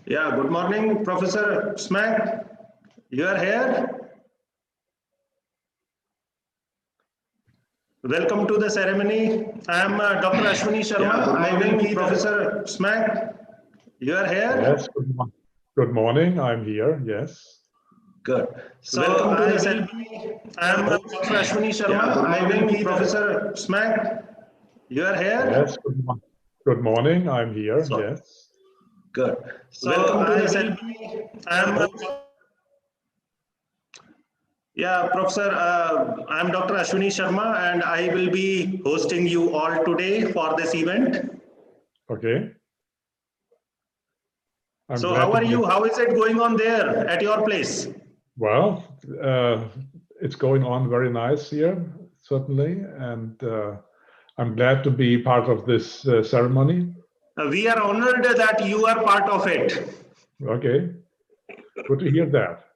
Yeah, good morning, Professor Smack. You are here. Welcome to the ceremony. I am Dr. Ashwini Sharma. Yeah, good I will morning, be Professor Smack. You are here. Yes, good morning. I'm here. Yes. Good. So welcome to the ceremony. I am Dr. Ashwini Sharma. Yeah, I will be Professor Smack. You are here. Yes. Good morning. I'm here. So, Yes. good. So welcome to the ceremony. I am Yeah, Professor, I am Dr. Ashwini Sharma and I will be hosting you all today for this event. Okay. So how are you? How is it going on there at your place? Well, it's going on very nice here, certainly. And I'm glad to be part of this ceremony. We are honored that you are part of it. Okay. Good to hear that.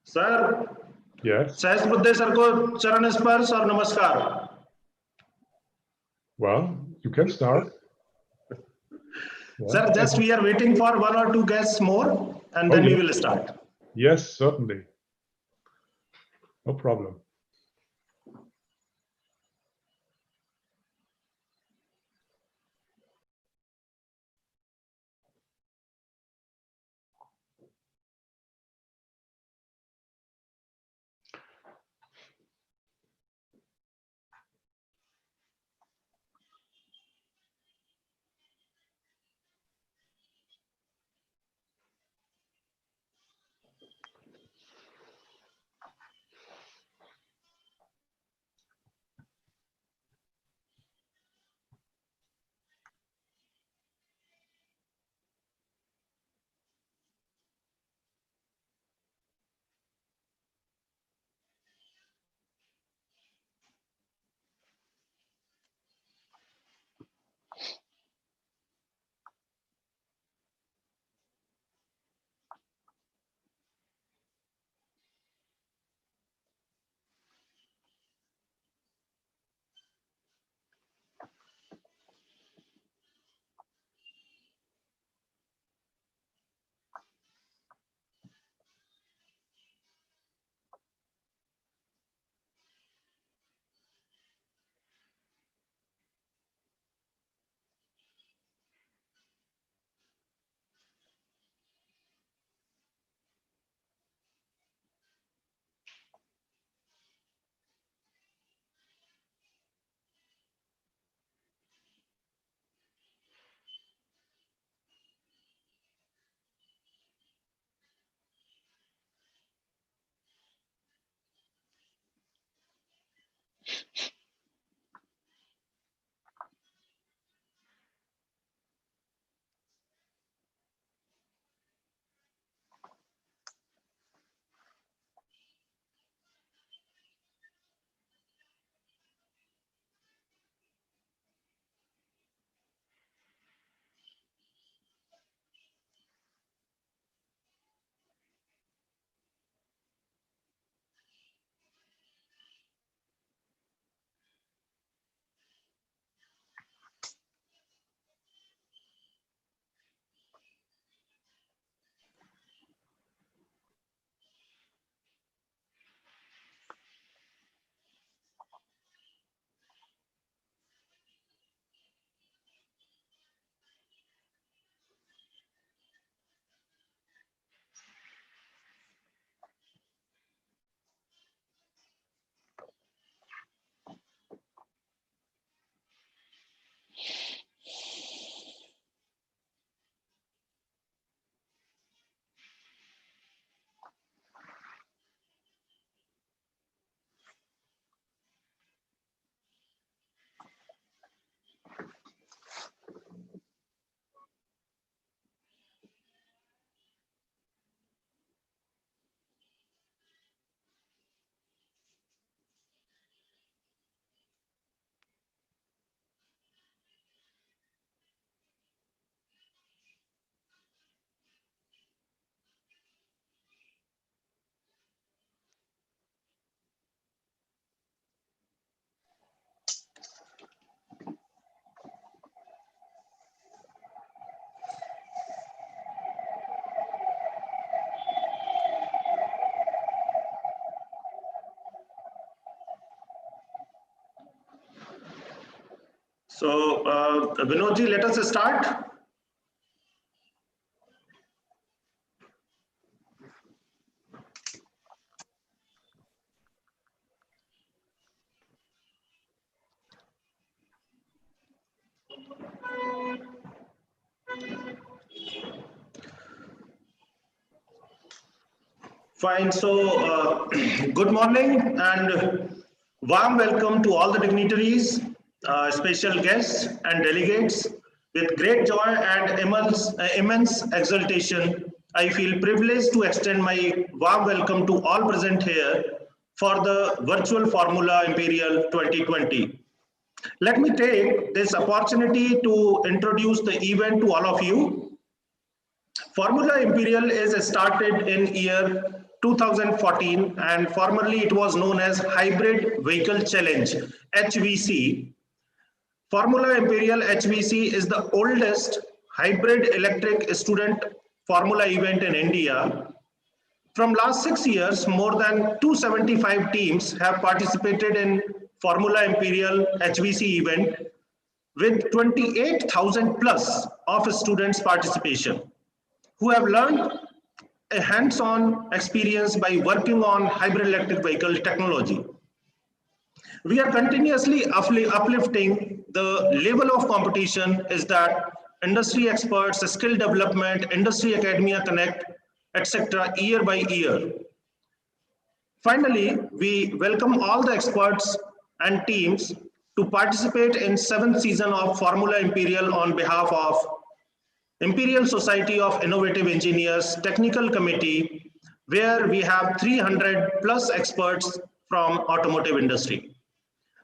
Sir, Yes. सहस्त्र sir को चरण स्पर्श और नमस्कार. Well, you can start. Sir, just we are waiting for one or two guests more and then we will start. Yes, certainly. No problem. So, Vinodji, let us start. Fine. So, good morning and warm welcome to all the dignitaries, special guests, and delegates. With great joy and immense exultation, I feel privileged to extend my warm welcome to all present here for the virtual Formula Imperial 2020. Let me take this opportunity to introduce the event to all of you. Formula Imperial is started in year 2014 and formerly it was known as Hybrid Vehicle Challenge, HVC. Formula Imperial HVC is the oldest hybrid electric student formula event in India. From last 6 years, more than 275 teams have participated in Formula Imperial HVC event with 28,000 plus of students participation who have learned a hands-on experience by working on hybrid electric vehicle technology. We are continuously uplifting the level of competition is that industry experts, skill development, industry academia connect, etc. year by year. Finally, we welcome all the experts and teams to participate in 7th season of Formula Imperial on behalf of Imperial Society of Innovative Engineers Technical Committee, where we have 300 plus experts from automotive industry.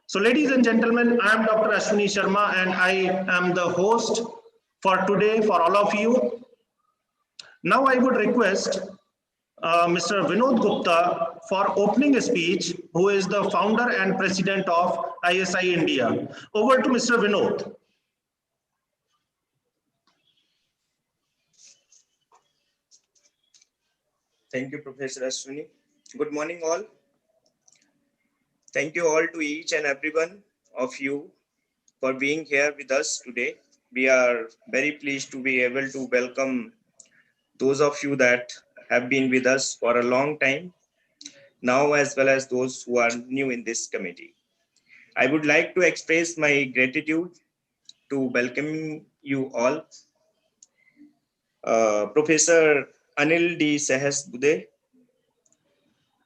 So ladies and gentlemen, I am Dr. Ashwini Sharma and I am the host for today for all of you. Now I would request Mr. Vinod Gupta for opening speech, who is the founder and president of ISI India. Over to Mr. Vinod. Thank you, Professor Ashwini. Good morning, all. Thank you all to each and everyone of you for being here with us today. We are very pleased to be able to welcome those of you that have been with us for a long time now, as well as those who are new in this committee. I would like to express my gratitude to welcoming you all. Professor Anil D. Sahasbuddhe.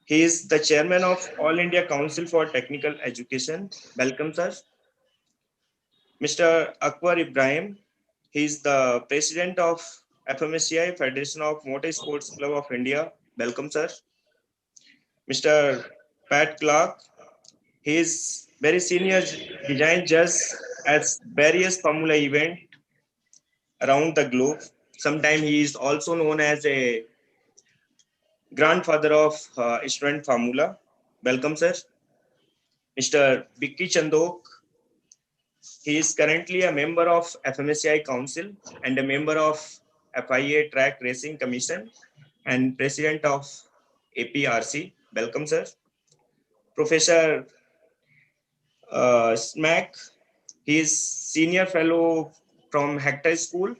He is the chairman of All India Council for Technical Education. Welcome, sir. Mr. Akbar Ibrahim. He is the president of Fmhci, Federation of Motorsports Club of India. Welcome, sir. Mr. Pat Clark. He is very senior design judge at various Formula events around the globe. Sometimes he is also known as a grandfather of student Formula. Welcome, sir. Mr. Vicky Chandok. He is currently a member of Fmhci Council and a member of FIA Track Racing Commission and president of APRC. Welcome, sir. Professor Smack. He is senior fellow from Hector School,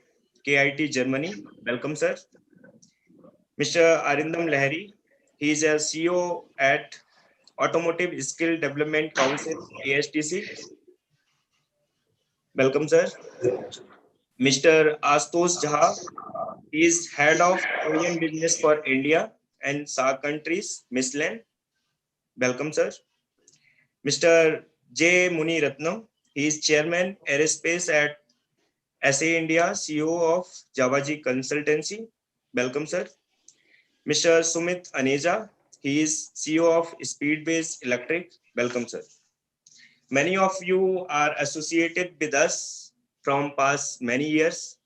KIT, Germany. Welcome, sir. Mr. Arindam Lahiri. He is a CEO at Automotive Skill Development Council, ASTC. Welcome, sir. Mr. Astos Jha. He is head of OEM business for India and SAARC countries, Michelin. Welcome, sir. Mr. J. Muni Ratnam. He is chairman aerospace at SA India, CEO of Javaji Consultancy. Welcome, sir. Mr. Sumit Aneja. He is CEO of Speedbase Electric. Welcome, sir. Many of you are associated with us from past many years,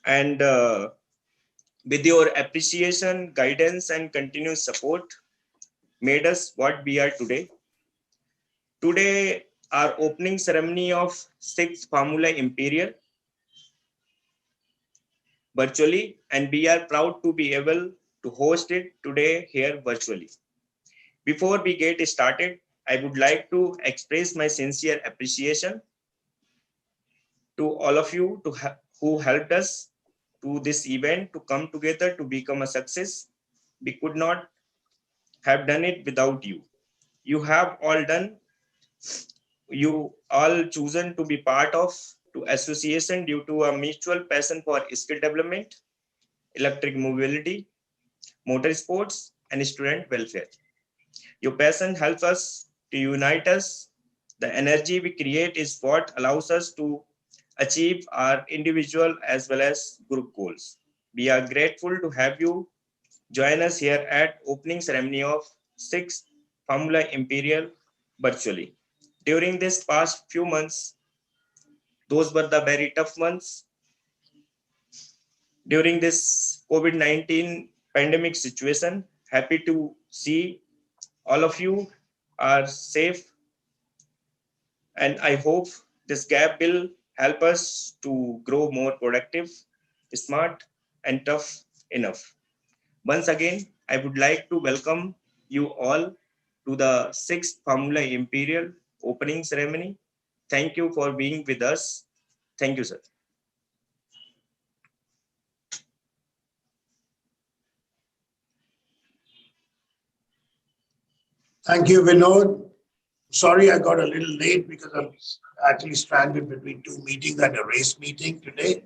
and with your appreciation, guidance, and continuous support made us what we are today. Today, our opening ceremony of 6th Formula Imperial virtually, and we are proud to be able to host it today here virtually. Before we get started, I would like to express my sincere appreciation to all of you who helped us to this event to come together to become a success. We could not have done it without you. You have all done, you all chosen to be part of to association due to a mutual passion for skill development, electric mobility, motorsports, and student welfare. Your passion helps us to unite us. The energy we create is what allows us to achieve our individual as well as group goals. We are grateful to have you join us here at opening ceremony of 6th Fmhci Imperial virtually. During this past few months, those were the very tough months. During this COVID-19 pandemic situation, happy to see all of you are safe, and I hope this gap will help us to grow more productive, smart, and tough enough. Once again, I would like to welcome you all to the 6th Fmhci Imperial opening ceremony. Thank you for being with us. Thank you, sir. Thank you, Vinod. Sorry, I got a little late because I'm actually stranded between two meetings and a race meeting today.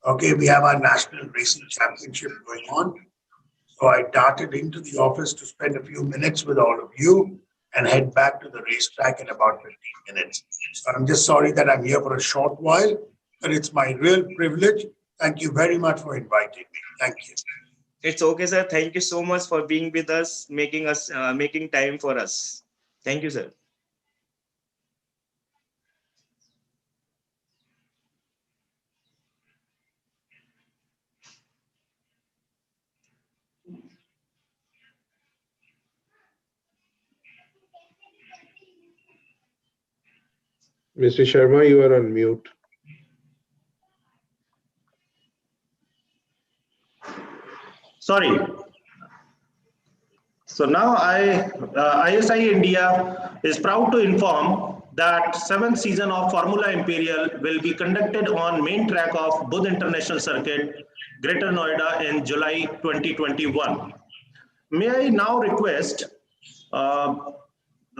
Okay, we have our national racing championship going on. So I darted into the office to spend a few minutes with all of you and head back to the racetrack in about 15 minutes. So I'm just sorry that I'm here for a short while, but it's my real privilege. Thank you very much for inviting me. Thank you. It's okay, sir. Thank you so much for being with us, making time for us. Thank you, sir. Mr. Sharma, you are on mute. Sorry. So now ISI India is proud to inform that 7th season of Formula Imperial will be conducted on main track of Budh International Circuit, Greater Noida in July 2021. May I now request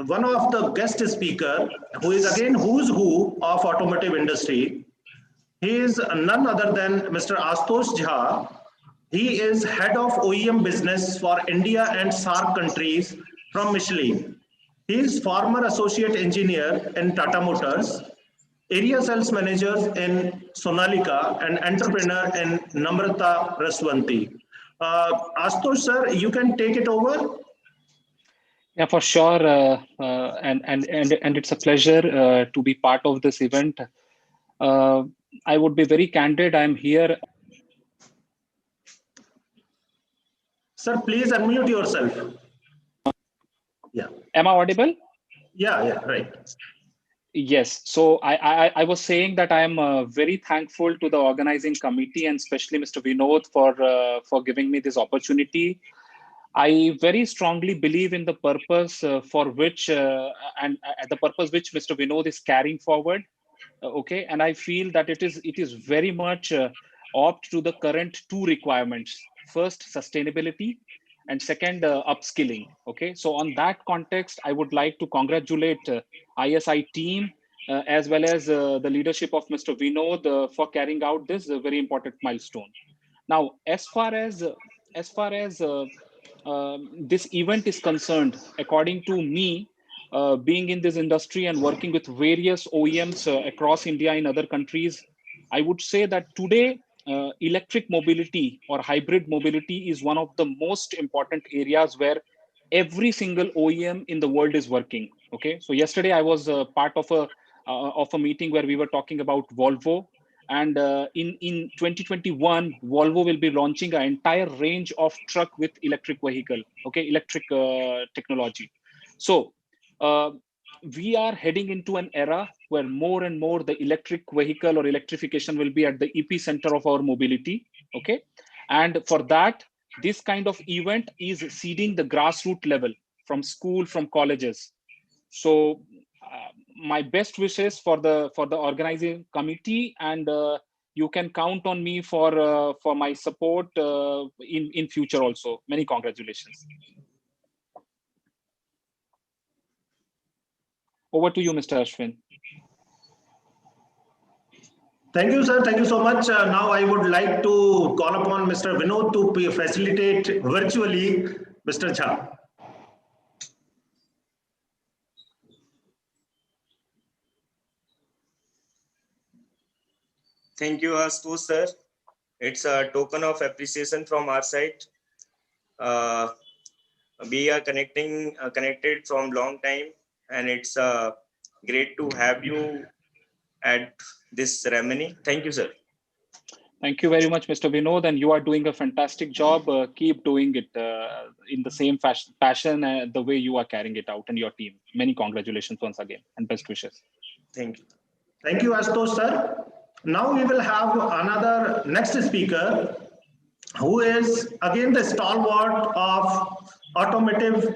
one of the guest speaker, who is again who's who of automotive industry. He is none other than Mr. Ashutosh Jha. He is head of OEM business for India and SAARC countries from Michelin. He is former associate engineer in Tata Motors, area sales manager in Sonalika, and entrepreneur in Namrata Raswanti. Ashutosh sir, you can take it over. Yeah, for sure, and it's a pleasure to be part of this event. I would be very candid. I'm here. Sir, please unmute yourself. Yeah. Am I audible? Yeah, right. Yes. So I was saying that I am very thankful to the organizing committee and especially Mr. Vinod for giving me this opportunity. I very strongly believe in the purpose for which and the purpose which Mr. Vinod is carrying forward. Okay, and I feel that it is very much opt to the current two requirements. First, sustainability, and second, upskilling. Okay, so on that context, I would like to congratulate ISI team as well as the leadership of Mr. Vinod for carrying out this very important milestone. Now, as far as this event is concerned, according to me, being in this industry and working with various OEMs across India in other countries, I would say that today electric mobility or hybrid mobility is one of the most important areas where every single OEM in the world is working. Okay, so yesterday I was part of a meeting where we were talking about Volvo. And in 2021, Volvo will be launching an entire range of truck with electric vehicle, okay, electric technology. So we are heading into an era where more and more the electric vehicle or electrification will be at the epicenter of our mobility, okay? And for that, this kind of event is seeding the grassroots level from school, from colleges. So my best wishes for the organizing committee, and you can count on me for my support in future also. Many congratulations. Over to you, Mr. Ashwin. Thank you, sir. Thank you so much. Now I would like to call upon Mr. Vinod to facilitate virtually Mr. Jha. Thank you, Astu sir. It's a token of appreciation from our side. We are connected from long time, and it's great to have you at this ceremony. Thank you, sir. Thank you very much, Mr. Vinod, and you are doing a fantastic job. Keep doing it in the same passion the way you are carrying it out, and your team. Many congratulations once again, and best wishes. Thank you. Thank you, Ashutosh sir. Now we will have another next speaker, who is again the stalwart of automotive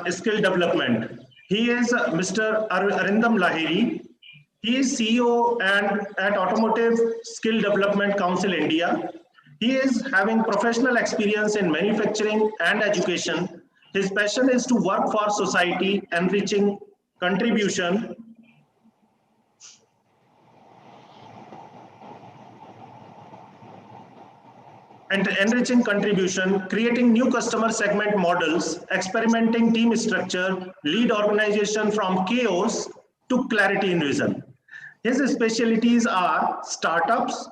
skill development. He is Mr. Arindam Lahiri. He is CEO and at Automotive Skill Development Council India. He is having professional experience in manufacturing and education. His passion is to work for society, enriching contribution creating new customer segment models, experimenting team structure, lead organization from chaos to clarity in vision. His specialties are startups,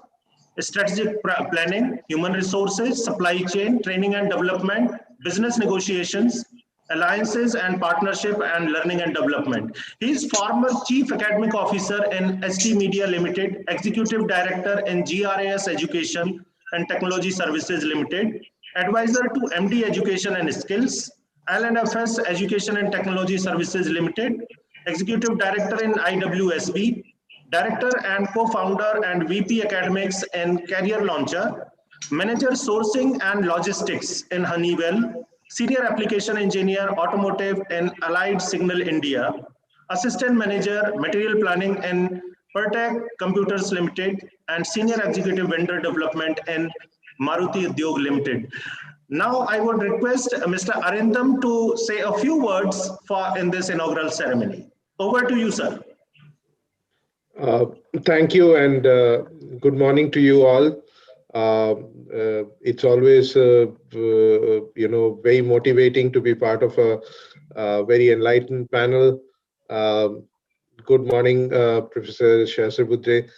strategic planning, human resources, supply chain, training and development, business negotiations, alliances and partnership, and learning and development. He is former Chief Academic Officer in ST Media Limited, Executive Director in GRAS Education and Technology Services Limited, Advisor to MD Education and Skills, LNFS Education and Technology Services Limited, Executive Director in IWSB, Director and Co-founder and VP Academics in Career Launcher, Manager Sourcing and Logistics in Honeywell, Senior Application Engineer Automotive in Allied Signal India, Assistant Manager Material Planning in Pertec Computers Limited, and Senior Executive Vendor Development in Maruti Udyog Limited. Now I would request Mr. Arindam to say a few words in this inaugural ceremony. Over to you, sir. Thank you, and good morning to you all. It's always, very motivating to be part of a very enlightened panel. Good morning, Professor Shashabudre,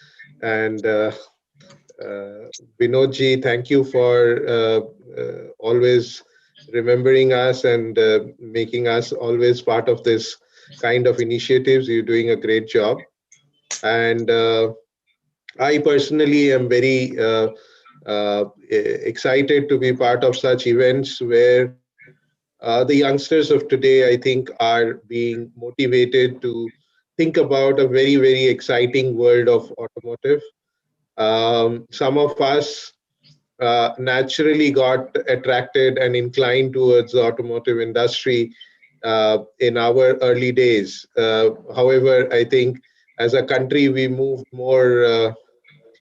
and Vinodji. Thank you for always remembering us and making us always part of this kind of initiatives. You're doing a great job. And I personally am very excited to be part of such events where the youngsters of today, I think, are being motivated to think about a very, very exciting world of automotive. Some of us naturally got attracted and inclined towards the automotive industry in our early days. However, I think as a country, we moved more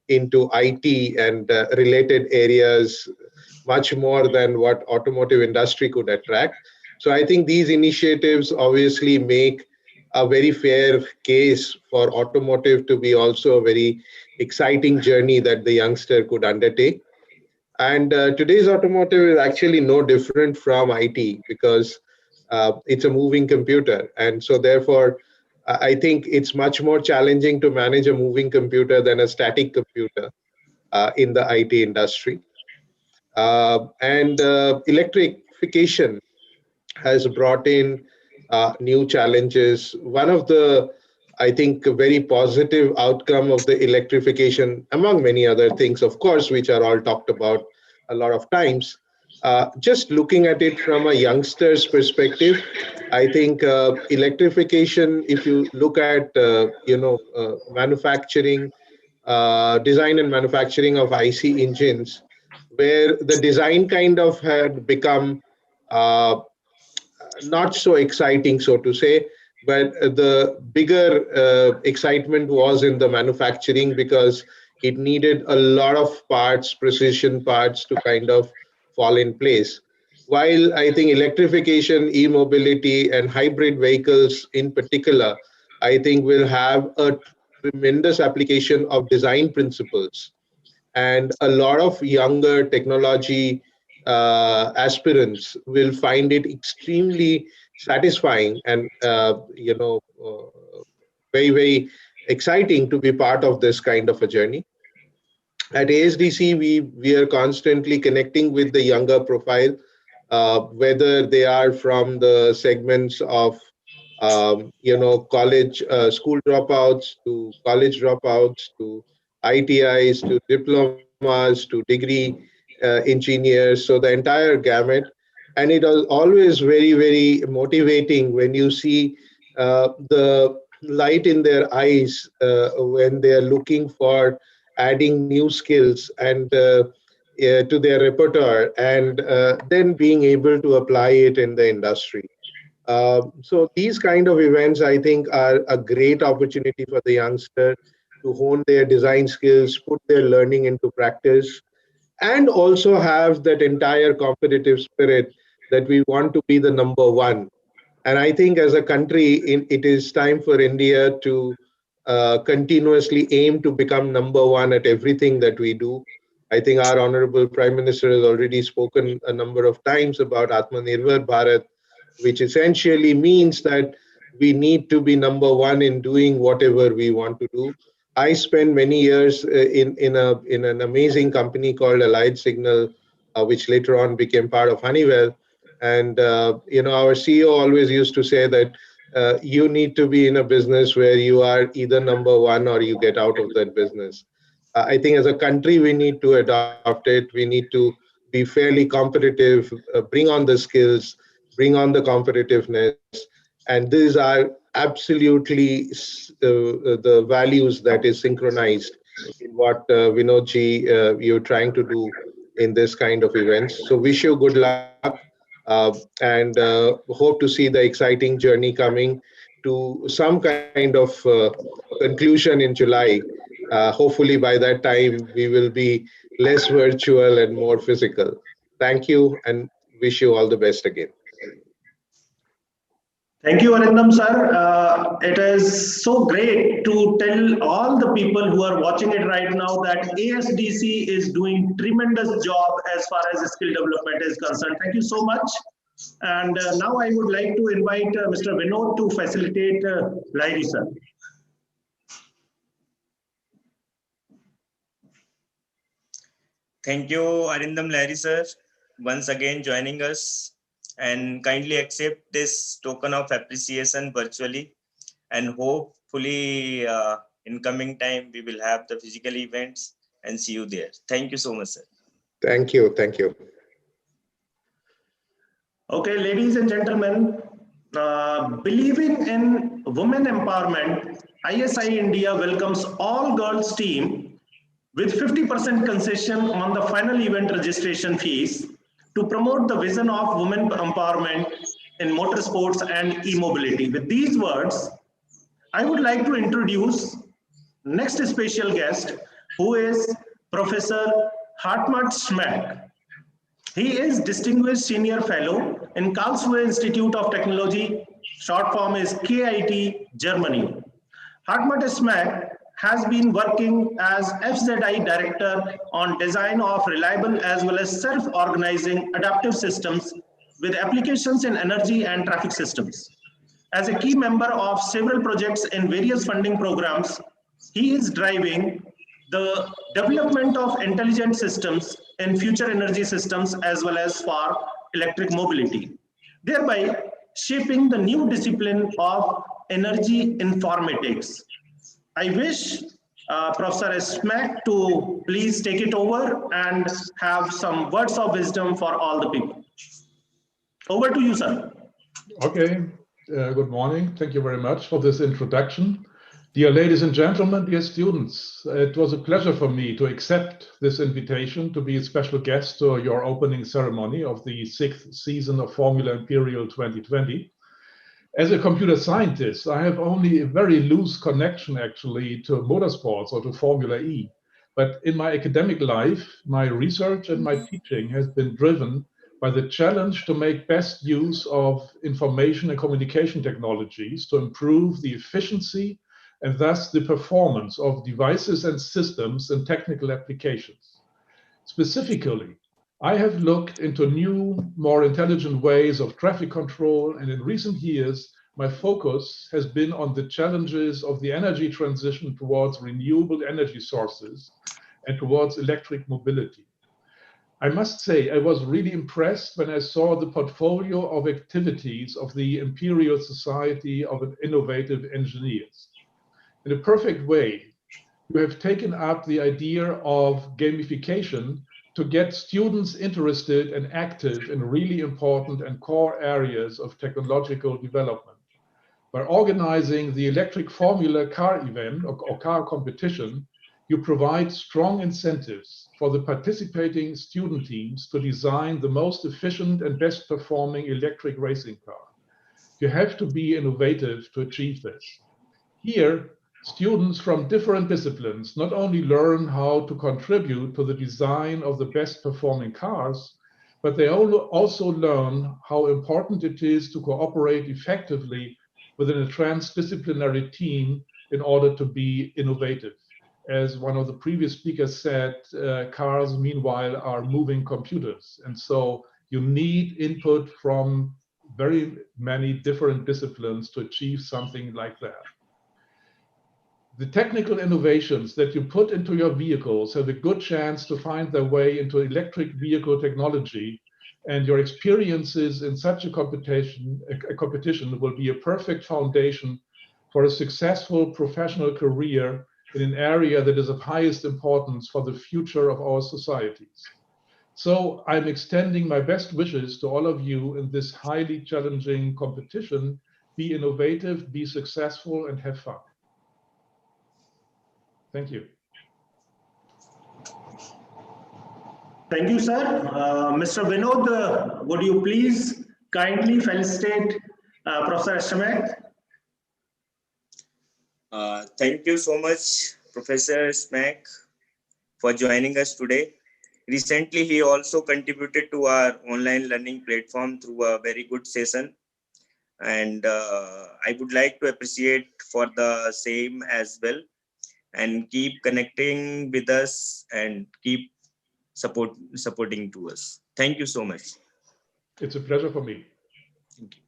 into IT and related areas much more than what automotive industry could attract. So I think these initiatives obviously make a very fair case for automotive to be also a very exciting journey that the youngster could undertake. And today's automotive is actually no different from IT because it's a moving computer. And so therefore, I think it's much more challenging to manage a moving computer than a static computer in the IT industry. And electrification has brought in new challenges. One of the, I think, a very positive outcome of the electrification, among many other things, of course, which are all talked about a lot of times, just looking at it from a youngster's perspective, I think electrification, if you look at, manufacturing, design and manufacturing of IC engines, where the design kind of had become not so exciting, so to say, But the bigger excitement was in the manufacturing because it needed a lot of parts, precision parts to kind of fall in place. While I think electrification, e-mobility, and hybrid vehicles in particular, I think will have a tremendous application of design principles, and a lot of younger technology aspirants will find it extremely satisfying and very very exciting to be part of this kind of a journey. At ASDC, we are constantly connecting with the younger profile, whether they are from the segments of college, school dropouts to college dropouts to ITIs to diplomas to degree engineers. So the entire gamut, and it is always very very motivating when you see the light in their eyes when they are looking for adding new skills and to their repertoire, and then being able to apply it in the industry. So these kind of events, I think, are a great opportunity for the youngster to hone their design skills, put their learning into practice, and also have that entire competitive spirit that we want to be the number one. And I think as a country, it is time for India to continuously aim to become number one at everything that we do. I think our Honorable Prime Minister has already spoken a number of times about Atmanirbhar Bharat, which essentially means that we need to be number one in doing whatever we want to do. I spent many years in an amazing company called Allied Signal, which later on became part of Honeywell. And our CEO always used to say that you need to be in a business where you are either number one or you get out of that business. I think as a country we need to adopt it. We need to be fairly competitive, bring on the skills, bring on the competitiveness, and these are absolutely the values that is synchronized in what Vinodji you're trying to do in this kind of events. So wish you good luck, and hope to see the exciting journey coming to some kind of conclusion in July. Hopefully by that time we will be less virtual and more physical. Thank you and wish you all the best again. Thank you, Arindam sir. It is so great to tell all the people who are watching it right now that ASDC is doing tremendous job as far as skill development is concerned. Thank you so much. And now I would like to invite Mr. Vinod to facilitate Lahiri sir. Thank you, Arindam Lahiri sir, once again joining us, and kindly accept this token of appreciation virtually, and hopefully in coming time we will have the physical events and see you there. Thank you so much, sir. Thank you. Thank you. Okay, ladies and gentlemen, believing in women empowerment, ISI India welcomes all girls team with 50% concession on the final event registration fees to promote the vision of women empowerment in motorsports and e-mobility. With these words, I would like to introduce next special guest, who is Professor Hartmut Schmack. He is Distinguished Senior Fellow in Karlsruhe Institute of Technology, short form is KIT, Germany. Hartmut Schmack has been working as Fmhci Director on design of reliable as well as self-organizing adaptive systems with applications in energy and traffic systems. As a key member of several projects in various funding programs, he is driving the development of intelligent systems in future energy systems as well as for electric mobility, thereby shaping the new discipline of energy informatics. I wish Professor Schmack to please take it over and have some words of wisdom for all the people. Over to you, sir. Okay, good morning. Thank you very much for this introduction. Dear ladies and gentlemen, dear students, it was a pleasure for me to accept this invitation to be a special guest to your opening ceremony of the 6th season of Formula Imperial 2020. As a computer scientist, I have only a very loose connection actually to motorsports or to Formula E. But in my academic life, my research and my teaching has been driven by the challenge to make best use of information and communication technologies to improve the efficiency and thus the performance of devices and systems in technical applications. Specifically, I have looked into new, more intelligent ways of traffic control, and in recent years, my focus has been on the challenges of the energy transition towards renewable energy sources and towards electric mobility. I must say, I was really impressed when I saw the portfolio of activities of the Imperial Society of Innovative Engineers. In a perfect way, you have taken up the idea of gamification to get students interested and active in really important and core areas of technological development. By organizing the electric formula car event or car competition, you provide strong incentives for the participating student teams to design the most efficient and best performing electric racing car. You have to be innovative to achieve this. Here, students from different disciplines not only learn how to contribute to the design of the best performing cars, but they also learn how important it is to cooperate effectively within a transdisciplinary team in order to be innovative. As one of the previous speakers said, cars meanwhile are moving computers. And so you need input from very many different disciplines to achieve something like that. The technical innovations that you put into your vehicles have a good chance to find their way into electric vehicle technology, and your experiences in such a competition will be a perfect foundation for a successful professional career in an area that is of highest importance for the future of our societies. So I'm extending my best wishes to all of you in this highly challenging competition. Be innovative, be successful, and have fun. Thank you. Thank you, sir. Mr. Vinod, would you please kindly felicitate Professor Smack? Thank you so much, Professor Smack, for joining us today. Recently, he also contributed to our online learning platform through a very good session. And I would like to appreciate for the same as well, and keep connecting with us and keep supporting to us. Thank you so much. It's a pleasure for me. Thank you.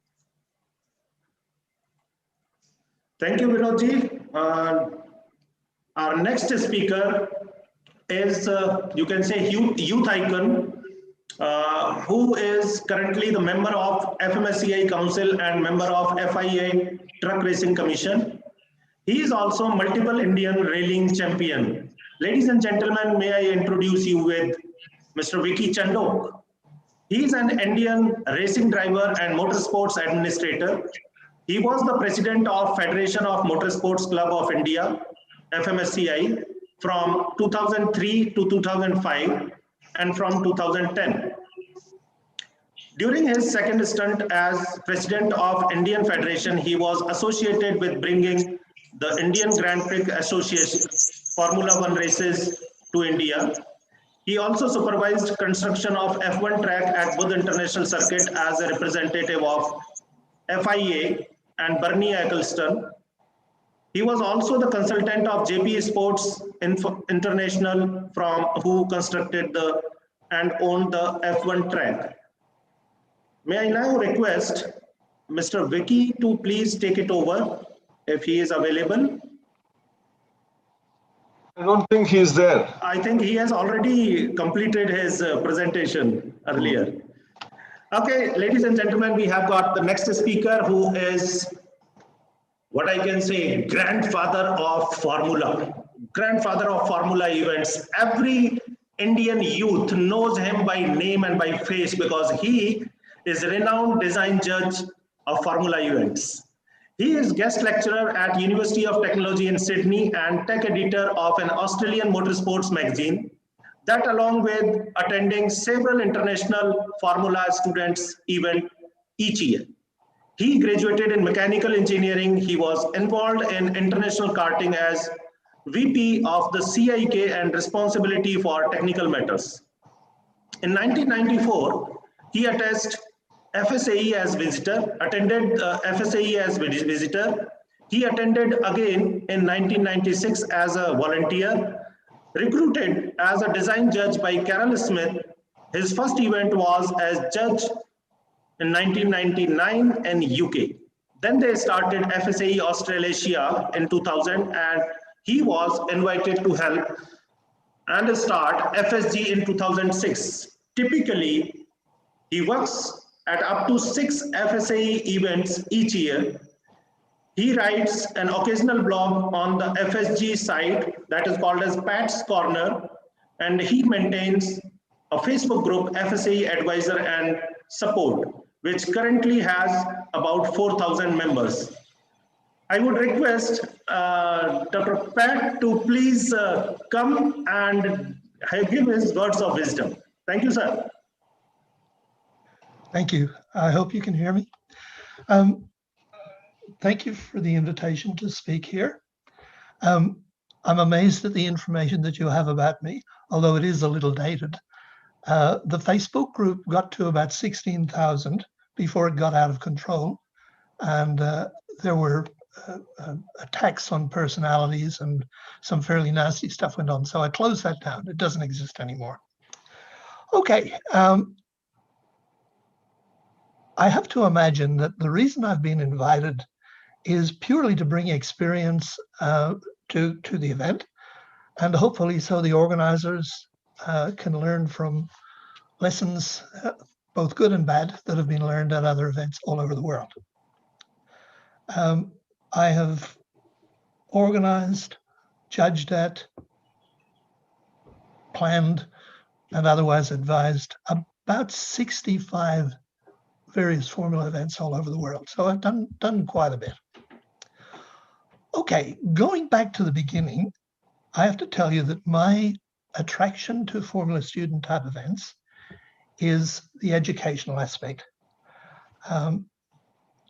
Thank you, Vinodji. Our next speaker is, you can say, youth icon, who is currently the member of Fmhci Council and member of FIA Truck Racing Commission. He is also multiple Indian rallying champion. Ladies and gentlemen, may I introduce you with Mr. Vicky Chandok. He is an Indian racing driver and motorsports administrator. He was the president of Federation of Motorsports Club of India, FMSCI, from 2003 to 2005 and from 2010. During his second stint as president of Indian Federation, he was associated with bringing the Indian Grand Prix Association Formula One races to India. He also supervised construction of F1 track at Buddh International Circuit as a representative of FIA and Bernie Eccleston. He was also the consultant of JP Sports International, from who constructed and owned the F1 track. May I now request Mr. Vicky to please take it over if he is available. I don't think he's there. I think he has already completed his presentation earlier. Okay, ladies and gentlemen, we have got the next speaker, who is what I can say, grandfather of Formula events. Every Indian youth knows him by name and by face because he is a renowned design judge of Formula events. He is guest lecturer at University of Technology in Sydney and tech editor of an Australian motorsports magazine, that along with attending several international Formula students events each year. He graduated in mechanical engineering. He was involved in international karting as VP of the CIK and responsibility for technical matters. In 1994, he attended FSAE as visitor. He attended again in 1996 as a volunteer. Recruited as a design judge by Carol Smith, his first event was as judge in 1999 in UK. Then they started FSAE Australasia in 2000, and he was invited to help and start FSG in 2006. Typically, he works at up to 6 FSAE events each year. He writes an occasional blog on the FSG site that is called as Pat's Corner, and he maintains a Facebook group, FSAE Advisor and Support, which currently has about 4,000 members. I would request Dr. Pat to please come and give his words of wisdom. Thank you, sir. Thank you. I hope you can hear me. Thank you for the invitation to speak here. I'm amazed at the information that you have about me, although it is a little dated. The Facebook group got to about 16,000 before it got out of control. And there were attacks on personalities and some fairly nasty stuff went on. So I closed that down. It doesn't exist anymore. Okay. I have to imagine that the reason I've been invited is purely to bring experience to the event, and hopefully so the organizers can learn from lessons, both good and bad, that have been learned at other events all over the world. I have organized, judged at, planned, and otherwise advised about 65 various formula events all over the world. So I've done quite a bit. Okay, going back to the beginning, I have to tell you that my attraction to formula student type events is the educational aspect.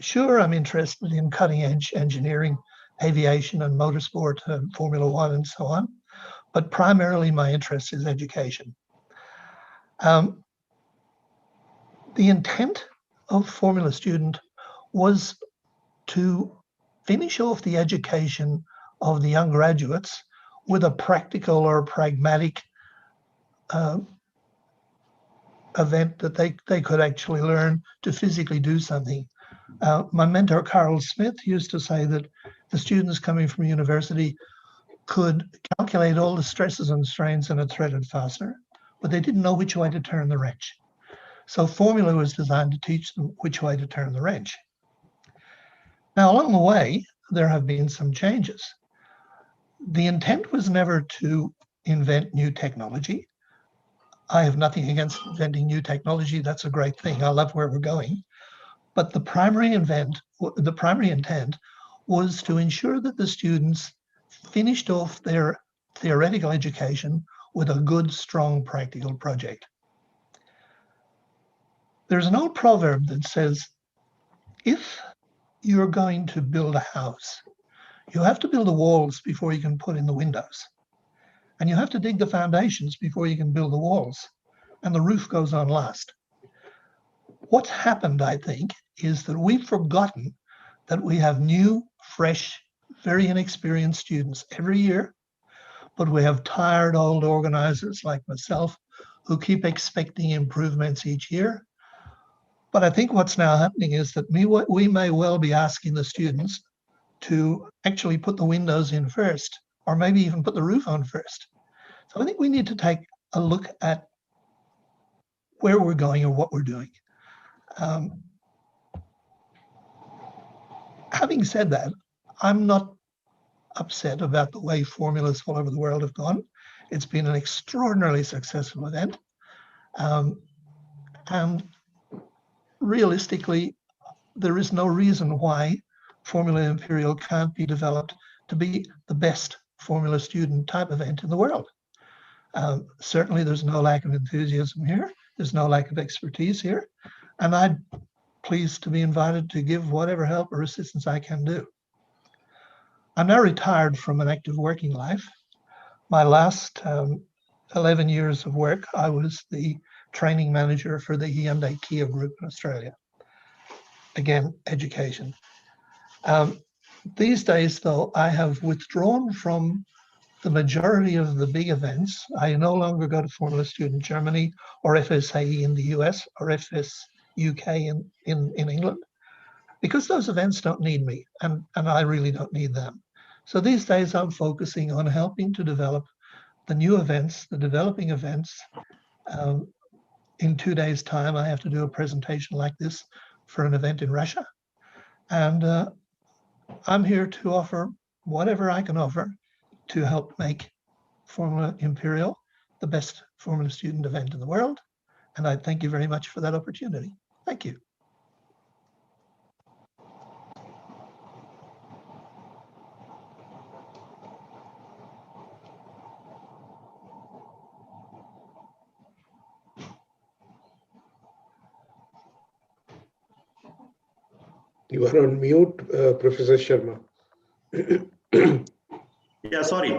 Sure, I'm interested in cutting edge engineering, aviation and motorsport, Formula One and so on, but primarily my interest is education. The intent of Formula Student was to finish off the education of the young graduates with a practical or pragmatic event that they could actually learn to physically do something. My mentor, Carl Smith, used to say that the students coming from university could calculate all the stresses and strains in a threaded fastener, but they didn't know which way to turn the wrench. So formula was designed to teach them which way to turn the wrench. Now, along the way, there have been some changes. The intent was never to invent new technology. I have nothing against inventing new technology. That's a great thing. I love where we're going. But the primary intent was to ensure that the students finished off their theoretical education with a good, strong, practical project. There's an old proverb that says, if you're going to build a house, you have to build the walls before you can put in the windows. And you have to dig the foundations before you can build the walls. And the roof goes on last. What's happened, I think, is that we've forgotten that we have new, fresh, very inexperienced students every year, but we have tired old organizers like myself who keep expecting improvements each year. But I think what's now happening is that we may well be asking the students to actually put the windows in first, or maybe even put the roof on first. So I think we need to take a look at where we're going and what we're doing. Having said that, I'm not upset about the way formulas all over the world have gone. It's been an extraordinarily successful event. And realistically, there is no reason why Formula Imperial can't be developed to be the best Formula student type event in the world. Certainly, there's no lack of enthusiasm here. There's no lack of expertise here. And I'd pleased to be invited to give whatever help or assistance I can do. I'm now retired from an active working life. My last 11 years of work, I was the training manager for the Hyundai Kia Group in Australia. Again, education. These days, though, I have withdrawn from the majority of the big events. I no longer go to Formula Student Germany or Fsci in the US or FSUK in England, because those events don't need me, and I really don't need them. So these days I'm focusing on helping to develop the new events, the developing events. In 2 days' time, I have to do a presentation like this for an event in Russia. And I'm here to offer whatever I can offer to help make Formula Imperial the best Formula student event in the world. And I thank you very much for that opportunity. Thank you. You are on mute, Professor Sharma. Yeah, sorry.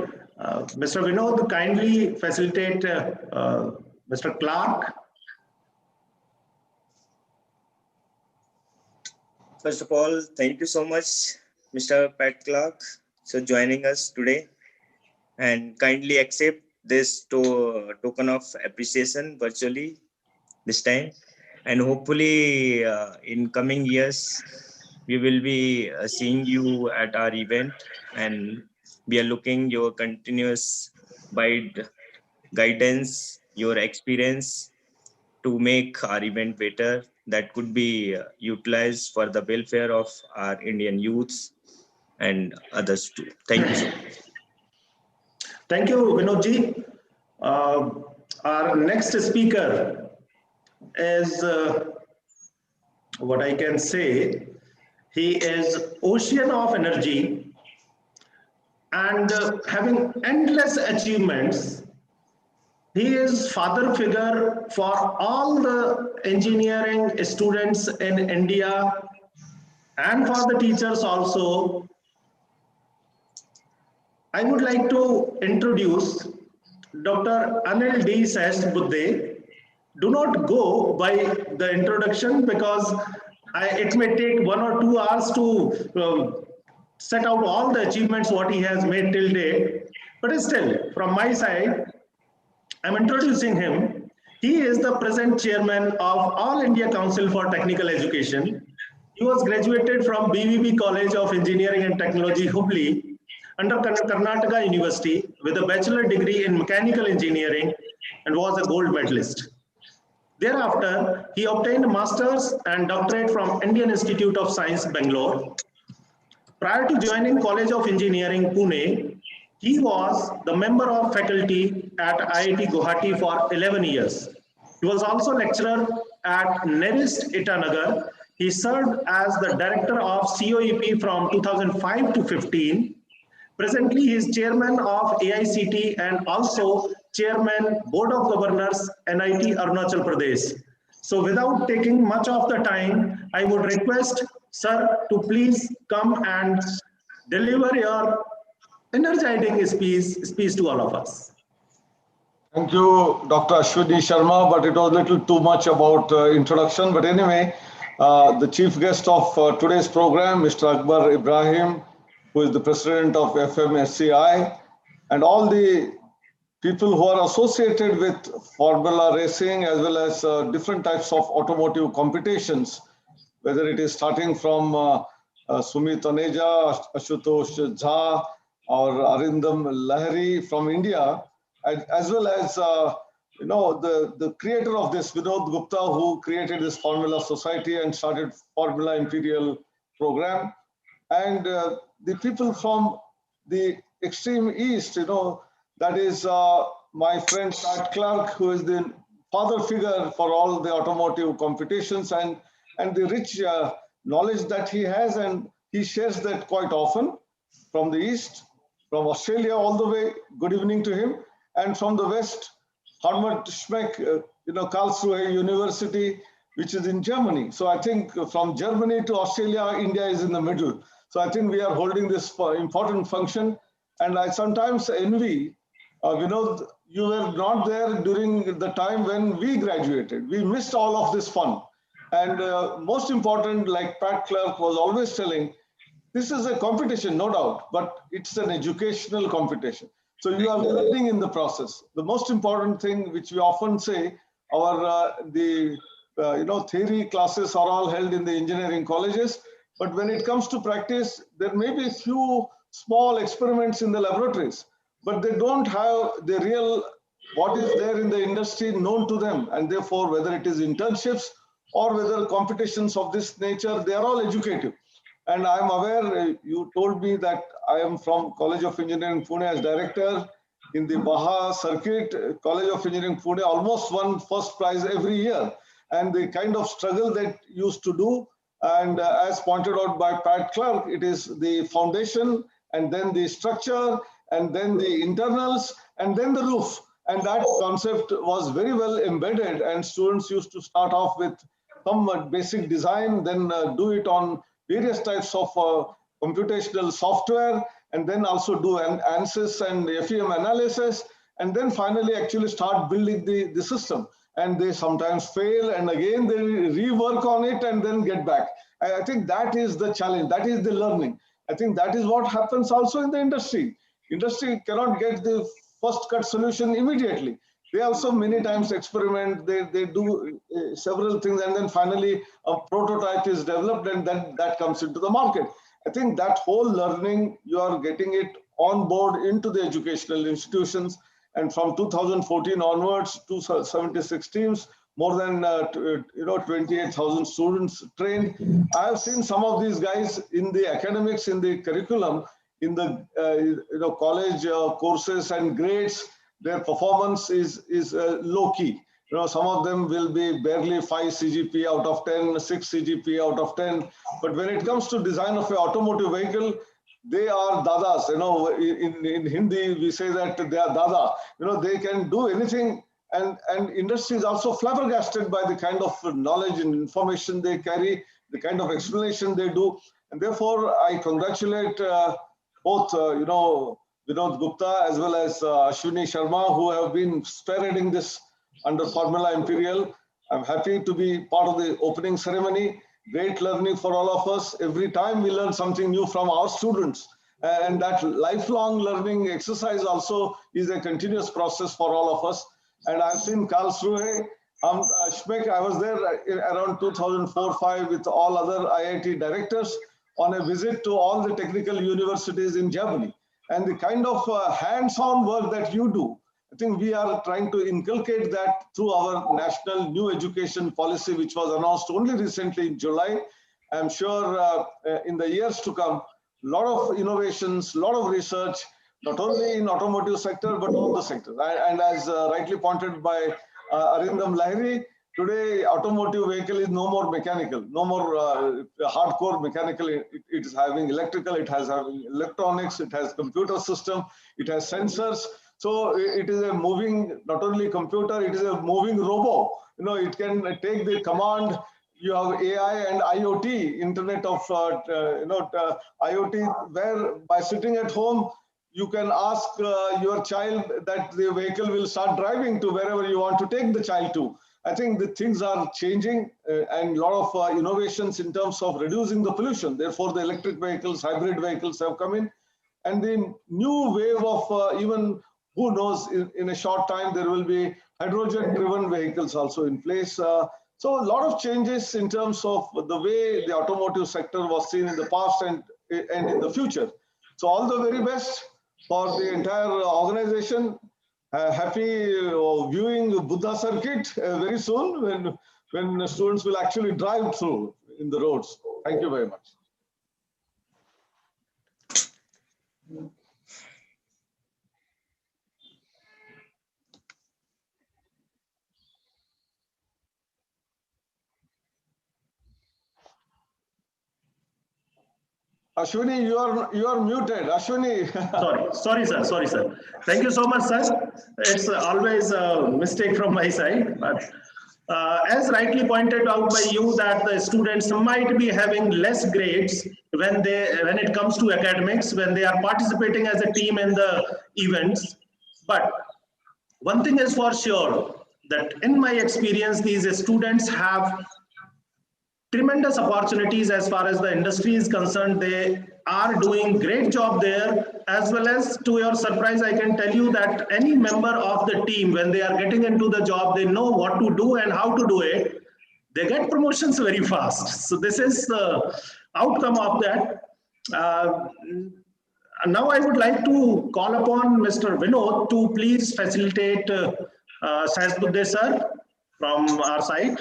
Mr. Vinod, kindly facilitate Mr. Clark. First of all, thank you so much, Mr. Pat Clark, for joining us today, and kindly accept this token of appreciation virtually this time. And hopefully in coming years, we will be seeing you at our event, and we are looking your continuous guidance, your experience to make our event better, that could be utilized for the welfare of our Indian youths and others too. Thank you so much. Thank you, Vinodji. Our next speaker is what I can say. He is ocean of energy and having endless achievements. He is father figure for all the engineering students in India and for the teachers also. I would like to introduce Dr. Anil D. Sahasrabudhe. Do not go by the introduction because it may take 1 or 2 hours to set out all the achievements what he has made till date. But still, from my side, I'm introducing him. He is the present chairman of All India Council for Technical Education. He was graduated from BVB College of Engineering and Technology, Hubli, under Karnataka University with a bachelor degree in mechanical engineering and was a gold medalist. Thereafter, he obtained a master's and doctorate from Indian Institute of Science, Bangalore. Prior to joining College of Engineering, Pune, he was the member of faculty at IIT Guwahati for 11 years. He was also lecturer at NEVIST Itanagar. He served as the director of COEP from 2005 to 15. Presently, he is chairman of AICT and also chairman Board of Governors, NIT Arunachal Pradesh. So without taking much of the time, I would request sir to please come and deliver your energizing speech to all of us. Thank you, Dr. Ashwini Sharma, but it was a little too much about introduction. But anyway, the chief guest of today's program, Mr. Akbar Ibrahim, who is the president of Fmhci, and all the people who are associated with Formula racing as well as different types of automotive competitions, whether it is starting from Sumit Taneja, Ashutosh Jha, or Arindam Lahiri from India, as well as the creator of this, Vinod Gupta, who created this Formula Society and started Formula Imperial program, and the people from the extreme east, that is my friend Pat Clark, who is the father figure for all the automotive competitions and the rich knowledge that he has, and he shares that quite often. From the east, from Australia all the way, good evening to him, and from the west, Harvard Schmeck, Karlsruhe University, which is in Germany. So I think from Germany to Australia, India is in the middle. So I think we are holding this important function. And I sometimes envy, Vinod, you were not there during the time when we graduated. We missed all of this fun. And most important, like Pat Clark was always telling, this is a competition, no doubt, but it's an educational competition. So you are learning in the process. The most important thing, which we often say, our theory classes are all held in the engineering colleges, but when it comes to practice, there may be a few small experiments in the laboratories, but they don't have the real what is there in the industry known to them, and therefore whether it is internships or whether competitions of this nature, they are all educative. And I'm aware, you told me that I am from College of Engineering Pune as director in the Baha Circuit. College of Engineering Pune almost won first prize every year. And the kind of struggle that used to do, and as pointed out by Pat Clark, it is the foundation and then the structure and then the internals and then the roof. And that concept was very well embedded, and students used to start off with some basic design, then do it on various types of computational software, and then also do an ANSYS and FEM analysis, and then finally actually start building the system. And they sometimes fail, and again they rework on it and then get back. I think that is the challenge, that is the learning. I think that is what happens also in the industry. Industry cannot get the first cut solution immediately. They also many times experiment, they do several things, and then finally a prototype is developed, and then that comes into the market. I think that whole learning, you are getting it on board into the educational institutions, and from 2014 onwards, 276 teams, more than 28,000 students trained. I have seen some of these guys in the academics, in the curriculum, in the college courses and grades. Their performance is low key. Some of them will be barely 5 CGP out of 10, 6 CGP out of 10. But when it comes to design of an automotive vehicle, they are dadas. In Hindi, we say that they are dada. They can do anything. And industry is also flabbergasted by the kind of knowledge and information they carry, the kind of explanation they do. And therefore, I congratulate both, Vinod Gupta as well as Ashwini Sharma, who have been spearheading this under Formula Imperial. I'm happy to be part of the opening ceremony. Great learning for all of us. Every time we learn something new from our students. And that lifelong learning exercise also is a continuous process for all of us. And I've seen Karlsruhe, Schmeck, I was there around 2004-05 with all other IIT directors on a visit to all the technical universities in Germany. And the kind of hands-on work that you do, I think we are trying to inculcate that through our national new education policy, which was announced only recently in July. I'm sure in the years to come, a lot of innovations, a lot of research, not only in automotive sector, but all the sectors. And as rightly pointed by Arindam Lahiri, today automotive vehicle is no more mechanical, no more hardcore mechanical. It is having electrical, it has having electronics, it has computer system, it has sensors. So it is a moving, not only computer, it is a moving robo. It can take the command. You have AI and IoT, Internet of IoT, where by sitting at home, you can ask your child that the vehicle will start driving to wherever you want to take the child to. I think the things are changing and a lot of innovations in terms of reducing the pollution. Therefore, the electric vehicles, hybrid vehicles have come in. And the new wave of even, who knows, in a short time, there will be hydrogen-driven vehicles also in place. So a lot of changes in terms of the way the automotive sector was seen in the past and in the future. So all the very best for the entire organization. Happy viewing Buddha Circuit very soon when students will actually drive through in the roads. Thank you very much. Ashwini, you are muted. Ashwini. Sorry, sir. Thank you so much, sir. It's always a mistake from my side, but as rightly pointed out by you, that the students might be having less grades when it comes to academics, when they are participating as a team in the events. But one thing is for sure, that in my experience, these students have tremendous opportunities as far as the industry is concerned. They are doing great job there. As well as, to your surprise, I can tell you that any member of the team, when they are getting into the job, they know what to do and how to do it. They get promotions very fast. So this is the outcome of that. uh, Now I would like to call upon Mr. Vinod to please facilitate Sahasbudde sir from our side.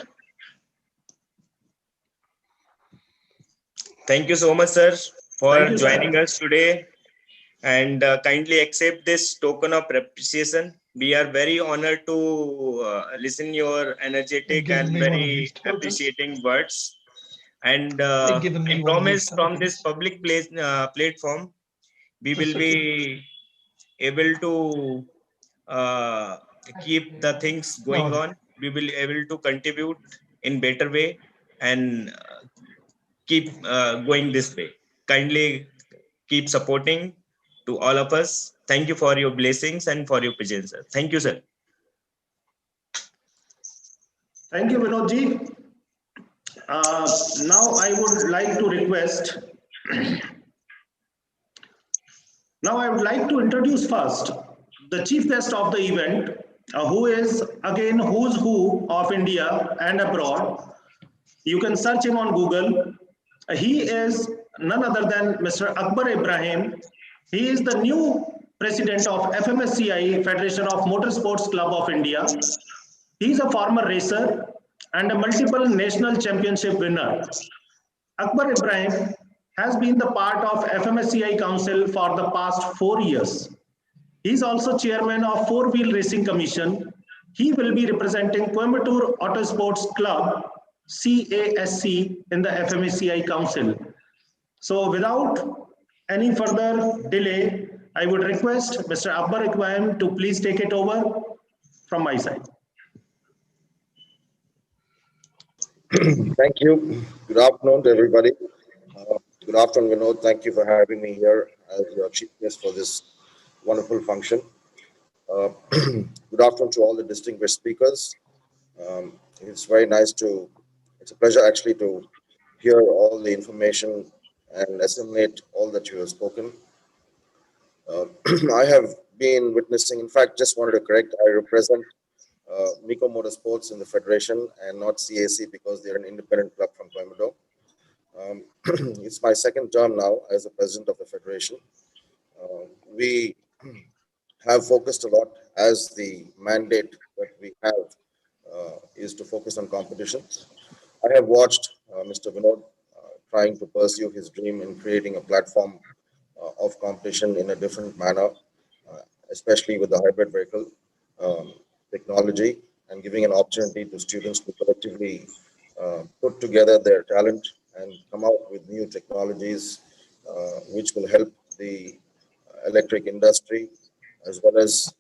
Thank you so much, sir, Thank for you, sir. joining us today and kindly accept this token of appreciation. We are very honored to listen your energetic Given and me one of these very tokens. appreciating words. And They've given me I one of these promise from this tokens. public platform, we Just will so you- be able to uh, keep the things going No, on. We will able to contribute in better way and keep going this way. Kindly keep supporting to all of us. Thank you for your blessings and for your presence, sir. Thank you, sir. Thank you, Vinodji. Now I would like to request, now I would like to introduce first the chief guest of the event, who is again who's who of India and abroad. You can search him on Google. He is none other than Mr. Akbar Ibrahim. He is the new president of Fmhci, Federation of Motorsports Club of India. He is a former racer and a multiple national championship winner. Akbar Ibrahim has been the part of Fmhci Council for the past 4 years. He is also chairman of Four Wheel Racing Commission. He will be representing Coimbatore Autosports Club CASC in the Fmhci Council. So without any further delay, I would request Mr. Akbar Ibrahim to please take it over from my side. Thank you. Good afternoon to everybody. Good afternoon, Vinod. Thank you for having me here as your chief guest for this wonderful function. Good afternoon to all the distinguished speakers. It's very nice it's a pleasure actually to hear all the information and assimilate all that you have spoken. I have been witnessing, in fact, just wanted to correct, I represent Miko Motorsports in the Federation and not CAC because they're an independent club from Coimbatore. It's my second term now as the president of the Federation. We have focused a lot as the mandate that we have is to focus on competitions. I have watched Mr. Vinod trying to pursue his dream in creating a platform of competition in a different manner, especially with the hybrid vehicle technology and giving an opportunity to students to collectively put together their talent and come out with new technologies which will help the electric industry as well as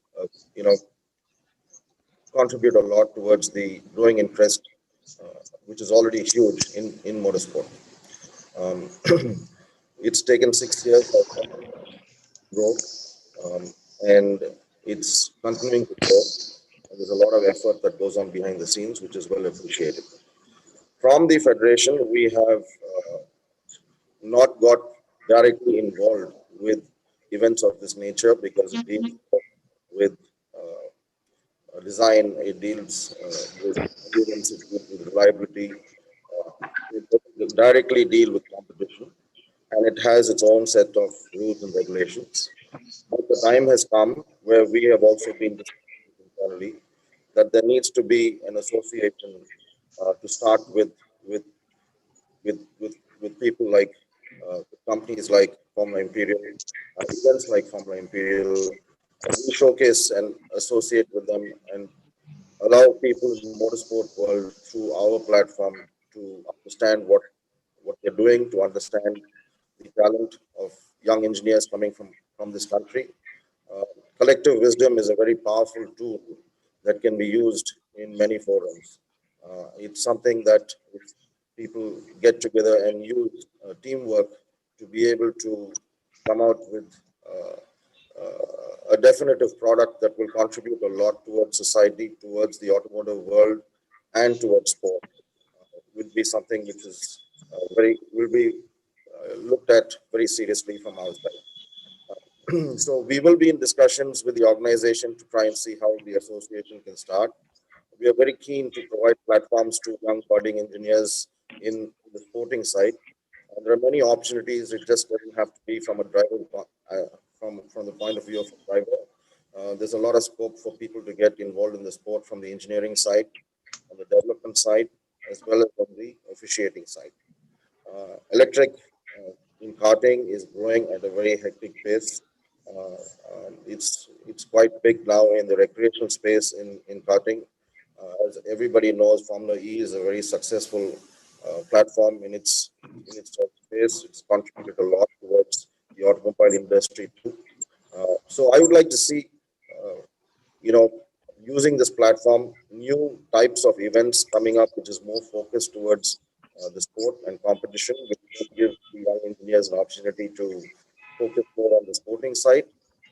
contribute a lot towards the growing interest which is already huge in motorsport. It's taken 6 years of growth and it's continuing to grow. There's a lot of effort that goes on behind the scenes, which is well appreciated. From the Federation, we have not got directly involved with events of this nature because it deals with design, it deals with endurance, it deals with reliability, it directly deal with competition, and it has its own set of rules and regulations. But the time has come where we have also been discussing internally that there needs to be an association to start with people like companies like Formula Imperial, events like Formula Imperial. We showcase and associate with them and allow people in the motorsport world through our platform to understand what they're doing, to understand the talent of young engineers coming from this country. Collective wisdom is a very powerful tool that can be used in many forums. It's something that if people get together and use teamwork to be able to come out with a definitive product that will contribute a lot towards society, towards the automotive world, and towards sport, would be something which is will be looked at very seriously from our side. So we will be in discussions with the organization to try and see how the association can start. We are very keen to provide platforms to young budding engineers in the sporting side. And there are many opportunities. It just doesn't have to be from a driver, from the point of view of a driver. There's a lot of scope for people to get involved in the sport from the engineering side, on the development side, as well as on the officiating side. Electric in karting is growing at a very hectic pace. It's quite big now in the recreational space in karting. As everybody knows, Formula E is a very successful platform in its space. It's contributed a lot towards the automobile industry too. So I would like to see, using this platform, new types of events coming up, which is more focused towards the sport and competition, which will give the young engineers an opportunity to focus more on the sporting side,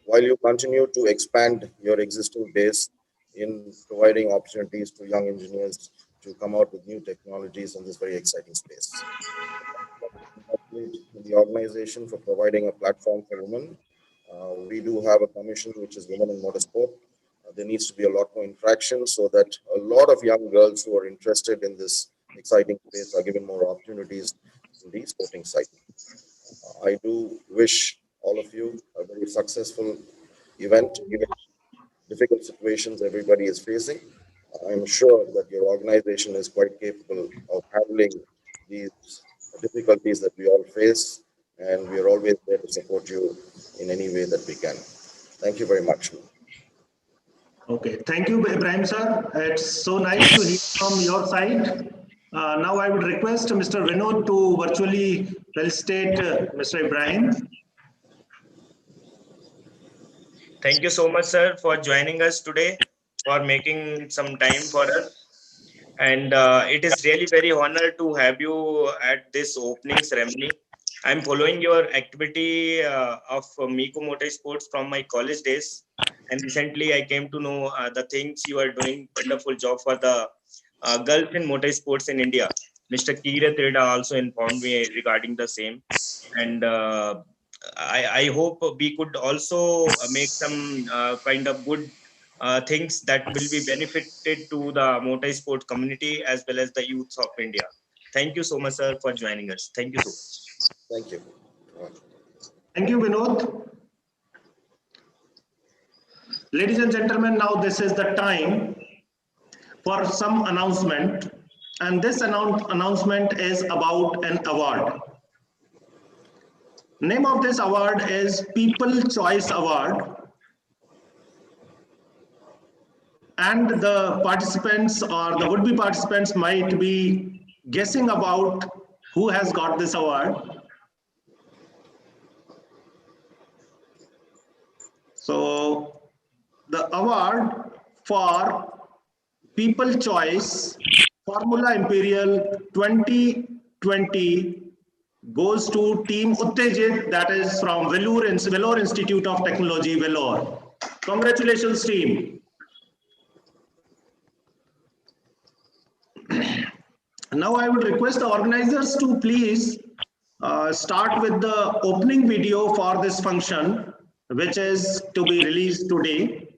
while you continue to expand your existing base in providing opportunities to young engineers to come out with new technologies in this very exciting space. The organization for providing a platform for women. We do have a commission which is Women in Motorsport. There needs to be a lot more interaction so that a lot of young girls who are interested in this exciting space are given more opportunities in the sporting side. I do wish all of you a very successful event, given difficult situations everybody is facing. I'm sure that your organization is quite capable of handling these difficulties that we all face, and we are always there to support you in any way that we can. Thank you very much. Okay, thank you, Ibrahim sir. It's so nice to hear from your side. Now I would request Mr. Vinod to virtually felicitate Mr. Ibrahim. Thank you so much, sir, for joining us today, for making some time for us. And it is really very honored to have you at this opening ceremony. I'm following your activity of Miko Motorsports from my college days. And recently I came to know the things you are doing. Wonderful job for the girls in motorsports in India. Mr. Kirat Reda also informed me regarding the same. And I hope we could also make some kind of good things that will be benefited to the motorsport community as well as the youths of India. Thank you so much, sir, for joining us. Thank you so much. Thank you. Thank you, Vinod. Ladies and gentlemen, now this is the time for some announcement. And this announcement is about an award. Name of this award is People Choice Award. And the participants or the would-be participants might be guessing about who has got this award. So the award for People Choice Formula Imperial 2020 goes to Team Uttejit, that is from Vellore Institute of Technology, Vellore. Congratulations, team. Now I would request the organizers to please start with the opening video for this function, which is to be released today.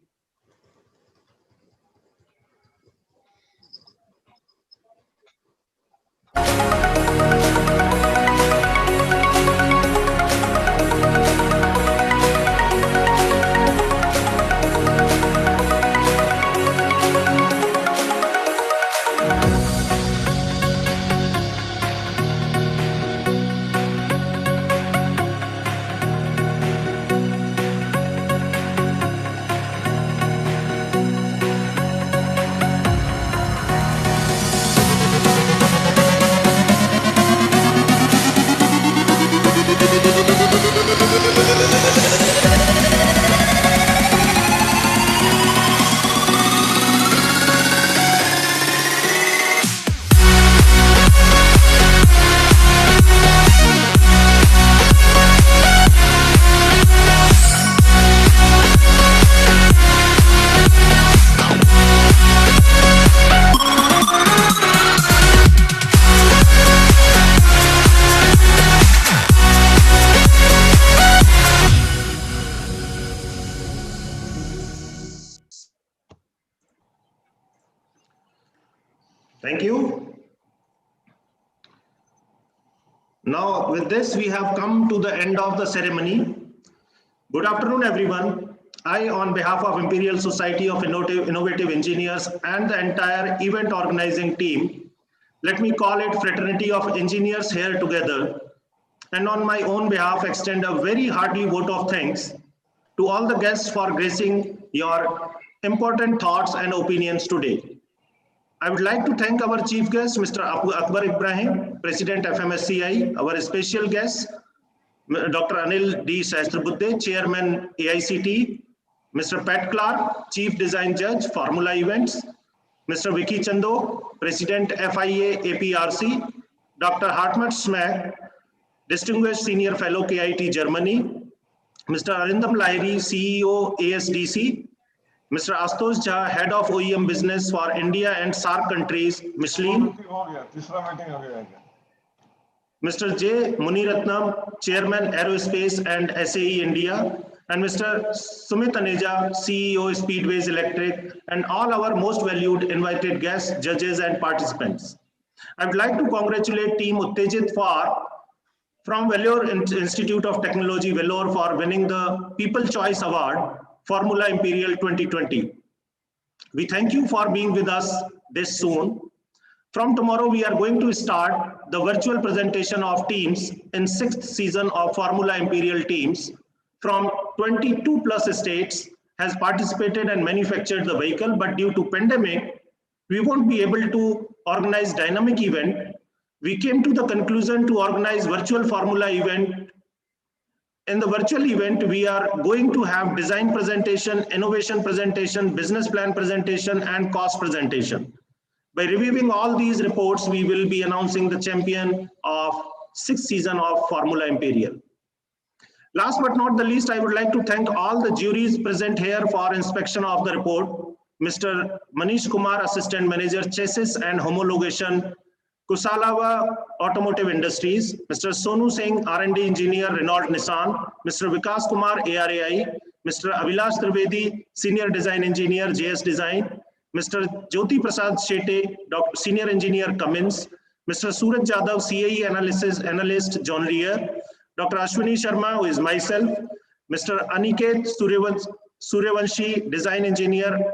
Thank you. Now, with this, we have come to the end of the ceremony. Good afternoon, everyone. I, on behalf of Imperial Society of Innovative Engineers and the entire event organizing team, let me call it Fraternity of Engineers here together, and on my own behalf, extend a very hearty vote of thanks to all the guests for gracing your important thoughts and opinions today. I would like to thank our chief guest, Mr. Akbar Ibrahim, President Fmhci, our special guest, Dr. Anil D. Sahasrabuddhe, Chairman AICT, Mr. Pat Clark, Chief Design Judge, Formula Events, Mr. Vicky Chando, President FIA APRC, Dr. Hartmut Schmack, Distinguished Senior Fellow KIT Germany, Mr. Arindam Lahiri, CEO ASDC, Mr. Ashutosh Jha, Head of OEM Business for India and SAARC countries, Michelin, Mr. J. Muniratnam, Chairman Aerospace and SAE India, and Mr. Sumit Aneja, CEO Speedways Electric, and all our most valued invited guests, judges, and participants. I would like to congratulate Team Uttejit from Vellore Institute of Technology, Vellore, for winning the People Choice Award, Formula Imperial 2020. We thank you for being with us this soon. From tomorrow, we are going to start the virtual presentation of teams in 6th season of Formula Imperial teams from 22 plus states has participated and manufactured the vehicle, but due to pandemic, we won't be able to organize dynamic event. We came to the conclusion to organize virtual Formula event. In the virtual event, we are going to have design presentation, innovation presentation, business plan presentation, and cost presentation. By reviewing all these reports, we will be announcing the champion of 6th season of Formula Imperial. Last but not the least, I would like to thank all the juries present here for inspection of the report. Mr. Manish Kumar, Assistant Manager, Chassis and Homologation, Kusalawa Automotive Industries, Mr. Sonu Singh, R&D Engineer, Renault Nissan, Mr. Vikas Kumar, ARAI, Mr. Avilash Trivedi, Senior Design Engineer, JS Design, Mr. Jyoti Prasad Shete, Senior Engineer, Cummins, Mr. Suraj Jadhav, CAE Analyst, John Deere, Dr. Ashwini Sharma, who is myself, Mr. Aniket Suryavanshi, Design Engineer,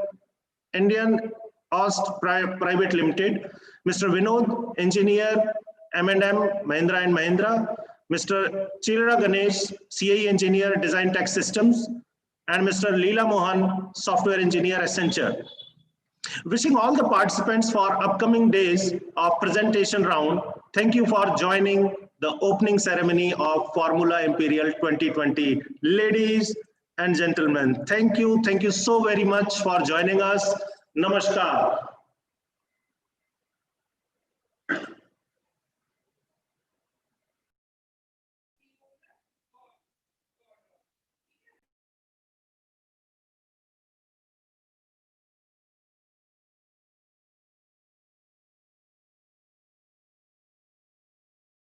Indian Ost Private Limited, Mr. Vinod, Engineer, M&M, Mahindra and Mahindra, Mr. Chirra Ganesh, CAE Engineer, Design Tech Systems, and Mr. Leela Mohan, Software Engineer, Accenture. Wishing all the participants for upcoming days of presentation round. Thank you for joining the opening ceremony of Formula Imperial 2020. Ladies and gentlemen, thank you. Thank you so very much for joining us. Namaskar.